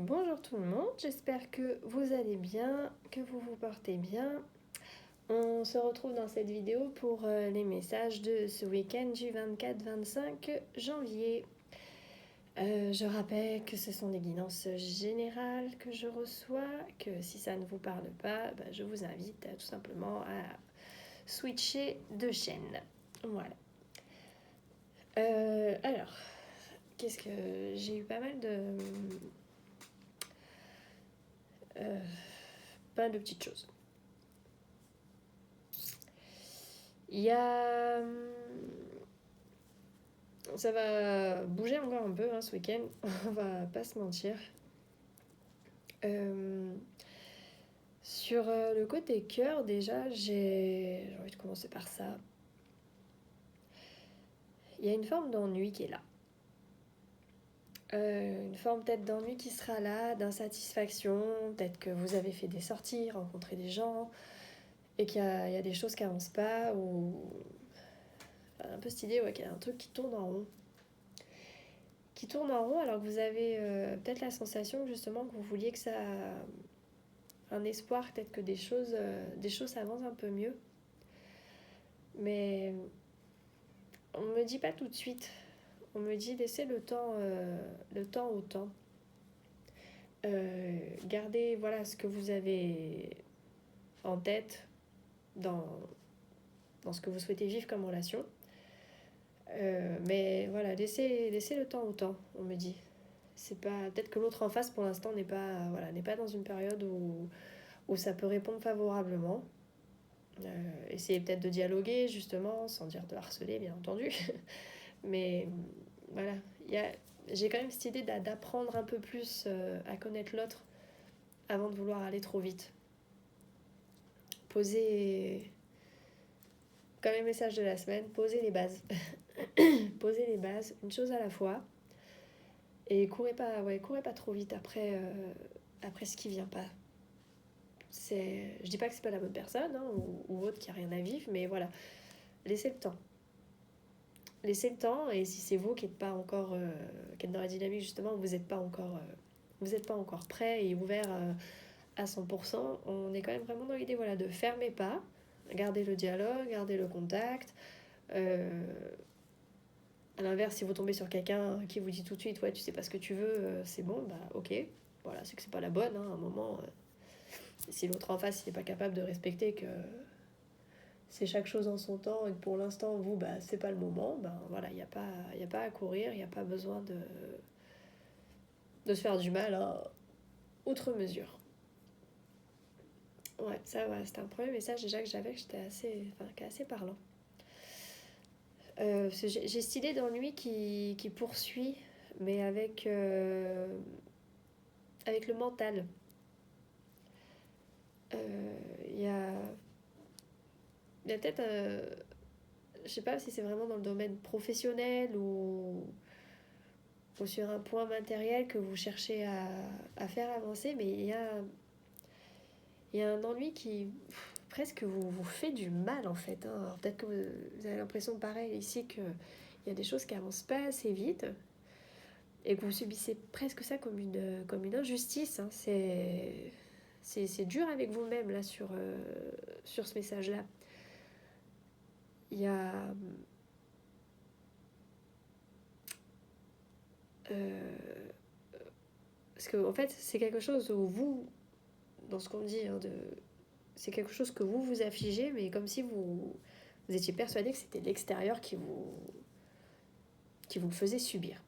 Bonjour tout le monde, j'espère que vous allez bien, que vous vous portez bien. On se retrouve dans cette vidéo pour les messages de ce week-end du 24-25 janvier. Je rappelle que ce sont des guidances générales que je reçois, que si ça ne vous parle pas, je vous invite tout simplement à switcher de chaîne. Voilà. Alors, qu'est-ce que j'ai eu pas de petites choses. Il y a... Ça va bouger encore un peu ce week-end, on va pas se mentir. Sur le côté cœur, déjà, j'ai envie de commencer par ça. Il y a une forme d'ennui qui est là. Une forme peut-être d'ennui qui sera là, d'insatisfaction. Peut-être que vous avez fait des sorties, rencontré des gens, et qu'il y a des choses qui avancent pas, ou un peu cette idée qu'il y a un truc qui tourne en rond. Qui tourne en rond alors que vous avez peut-être la sensation justement que vous vouliez que ça... un espoir peut-être que des choses s'avancent un peu mieux. Mais on me dit pas tout de suite. On me dit laissez le temps au temps. Gardez ce que vous avez en tête dans ce que vous souhaitez vivre comme relation. Mais voilà, laissez le temps au temps, on me dit. C'est pas, peut-être que l'autre en face pour l'instant n'est pas dans une période où ça peut répondre favorablement. Essayez peut-être de dialoguer justement, sans dire de harceler bien entendu. Mais voilà, j'ai quand même cette idée d'apprendre un peu plus à connaître l'autre avant de vouloir aller trop vite. Posez, comme les messages de la semaine, posez les bases. Posez les bases, une chose à la fois. Et courez pas trop vite après ce qui vient pas. Je dis pas que c'est pas la bonne personne ou autre qui a rien à vivre, mais voilà, laissez le temps. Laissez le temps, et si c'est vous qui êtes pas encore qui êtes dans la dynamique justement, vous n'êtes pas encore prêt et ouvert à 100%, on est quand même vraiment dans l'idée de fermer pas, garder le dialogue, garder le contact. À l'inverse, si vous tombez sur quelqu'un qui vous dit tout de suite ouais tu sais pas ce que tu veux, c'est bon, ok, voilà, c'est que c'est pas la bonne, à un moment, si l'autre en face il est pas capable de respecter que c'est chaque chose en son temps et que pour l'instant vous c'est pas le moment, voilà, il y a pas à courir, il y a pas besoin de se faire du mal outre mesure. Ouais, ça c'était un premier message déjà que j'avais, qui est assez parlant. J'ai cette idée d'ennui qui poursuit, mais avec le mental. Il y a peut-être je sais pas si c'est vraiment dans le domaine professionnel ou sur un point matériel que vous cherchez à faire avancer, mais il y a un ennui qui presque vous fait du mal en fait. Alors, peut-être que vous avez l'impression pareil ici qu'il y a des choses qui avancent pas assez vite et que vous subissez presque ça comme une injustice. C'est dur avec vous-même là sur ce message-là. Il y a parce que en fait c'est quelque chose où vous, dans ce qu'on dit c'est quelque chose que vous affligez, mais comme si vous étiez persuadé que c'était l'extérieur qui vous le faisait subir,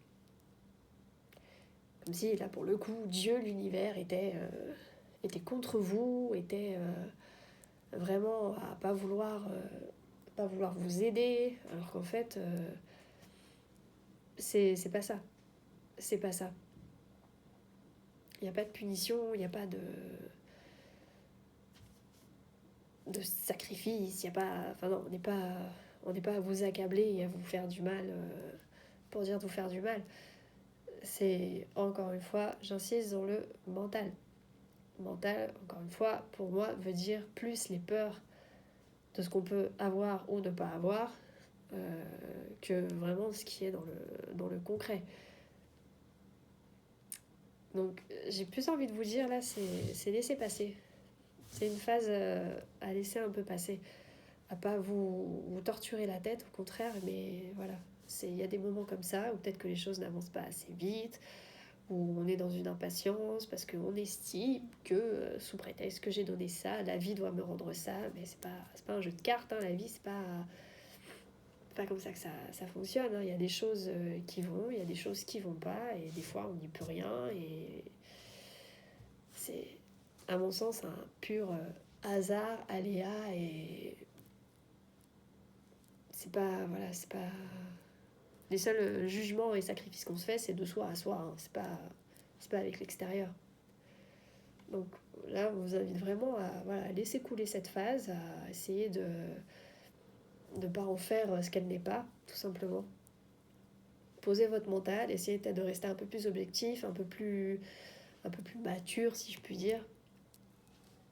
comme si là pour le coup Dieu, l'univers était contre vous, était vraiment à pas vouloir vous aider, alors qu'en fait c'est pas ça. C'est pas ça. Il n'y a pas de punition, il n'y a pas de sacrifice, il y a pas... Enfin non, on n'est pas à vous accabler et à vous faire du mal pour dire de vous faire du mal. C'est, encore une fois, j'insiste dans le mental. Mental, encore une fois, pour moi, veut dire plus les peurs de ce qu'on peut avoir ou ne pas avoir que vraiment ce qui est dans le concret. Donc j'ai plus envie de vous dire là, c'est laisser passer. C'est une phase à laisser un peu passer. À pas vous torturer la tête, au contraire, mais voilà. Il y a des moments comme ça où peut-être que les choses n'avancent pas assez vite, où on est dans une impatience parce qu'on estime que, sous prétexte que j'ai donné ça, la vie doit me rendre ça, mais c'est pas un jeu de cartes, hein, la vie, c'est pas comme ça que ça fonctionne. Hein. Il y a des choses qui vont, il y a des choses qui vont pas, et des fois on n'y peut rien, et c'est, à mon sens, un pur hasard, aléa, et c'est pas. Les seuls jugements et sacrifices qu'on se fait, c'est de soi à soi, hein. C'est pas avec l'extérieur. Donc là, on vous invite vraiment à laisser couler cette phase, à essayer de ne pas en faire ce qu'elle n'est pas, tout simplement. Posez votre mental, essayez peut-être de rester un peu plus objectif, un peu plus mature, si je puis dire.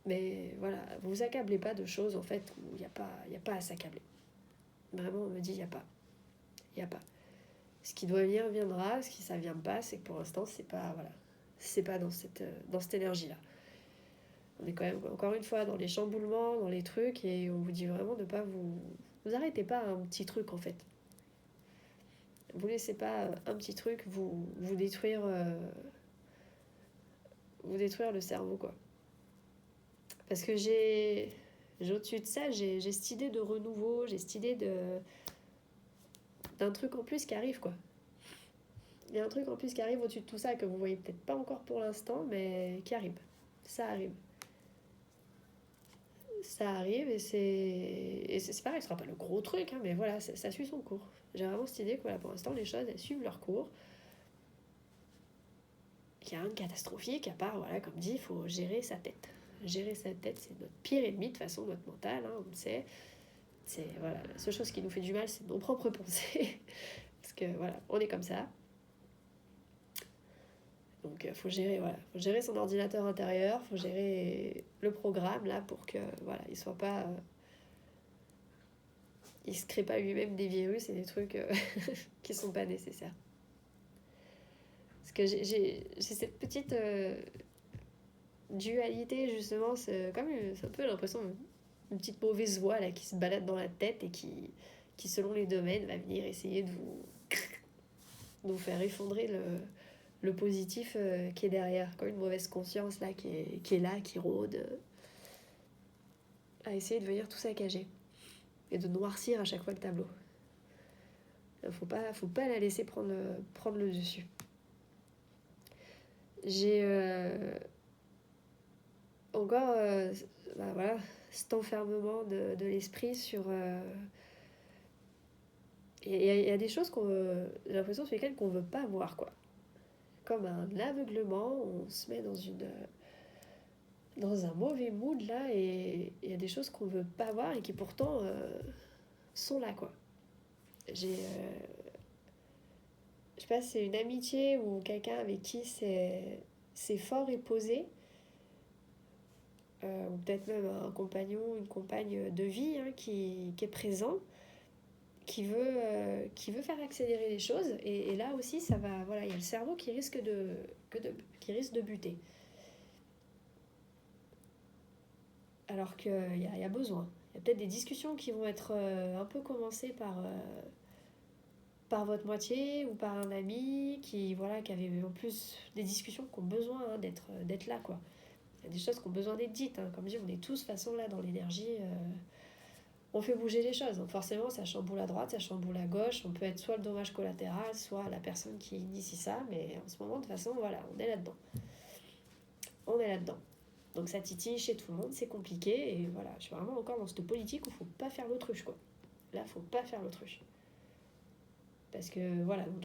Mais voilà, vous accablez pas de choses en fait où il y a pas à s'accabler. Vraiment, on me dit il y a pas. Il y a pas. Ce qui doit venir viendra, ce qui ça vient pas, c'est que pour l'instant c'est pas dans cette énergie là. On est quand même encore une fois dans les chamboulements, dans les trucs, et on vous dit vraiment de pas vous arrêtez pas à un petit truc en fait. Vous laissez pas un petit truc vous détruire le cerveau quoi. Parce que j'ai au-dessus de ça, j'ai cette idée de renouveau, j'ai cette idée d'un truc en plus qui arrive quoi. Il y a un truc en plus qui arrive au-dessus de tout ça que vous voyez peut-être pas encore pour l'instant, mais qui arrive. Ça arrive. Ça arrive, et c'est pareil, ce sera pas le gros truc, hein, mais voilà, ça suit son cours. J'ai vraiment cette idée que voilà, pour l'instant, les choses, elles suivent leur cours. Il y a rien de catastrophique, à part, voilà, comme dit, il faut gérer sa tête. Gérer sa tête, c'est notre pire ennemi, de toute façon, notre mental, hein, on le sait. C'est, voilà, la seule chose qui nous fait du mal, c'est nos propres pensées. Parce que, voilà, on est comme ça. Donc, faut gérer son ordinateur intérieur, faut gérer le programme, là, pour que, voilà, il soit pas... il se crée pas lui-même des virus et des trucs qui sont pas nécessaires. Parce que j'ai cette petite dualité, justement, c'est un peu l'impression d'une petite mauvaise voix là, qui se balade dans la tête et qui selon les domaines, va venir essayer de vous faire effondrer le positif qui est derrière. Comme une mauvaise conscience là, qui est là, qui rôde, à essayer de venir tout saccager et de noircir à chaque fois le tableau. Faut pas la laisser prendre le dessus. J'ai encore voilà, cet enfermement de l'esprit sur... Il y a des choses j'ai l'impression sur lesquelles qu'on veut pas voir, quoi. Comme un aveuglement, on se met dans un mauvais mood, là, et il y a des choses qu'on veut pas voir et qui pourtant sont là, quoi. Je sais pas si c'est une amitié ou quelqu'un avec qui c'est fort et posé, ou peut-être même un compagnon, une compagne de vie hein, qui est présent, qui veut faire accélérer les choses, et là aussi ça va, voilà, il y a le cerveau qui risque de buter, alors qu'il y a besoin. Il y a peut-être des discussions qui vont être un peu commencées par votre moitié ou par un ami qui avait en plus des discussions qui ont besoin hein, d'être là, quoi. Il y a des choses qui ont besoin d'être dites, hein. Comme je dis, on est tous de toute façon là dans l'énergie, on fait bouger les choses. Donc forcément, ça chamboule à droite, ça chamboule à gauche. On peut être soit le dommage collatéral, soit la personne qui initie ça. Mais en ce moment, de toute façon, voilà, on est là-dedans. On est là-dedans. Donc ça titille chez tout le monde, c'est compliqué. Et voilà, je suis vraiment encore dans cette politique où il faut pas faire l'autruche, quoi. Là, faut pas faire l'autruche. Parce que voilà,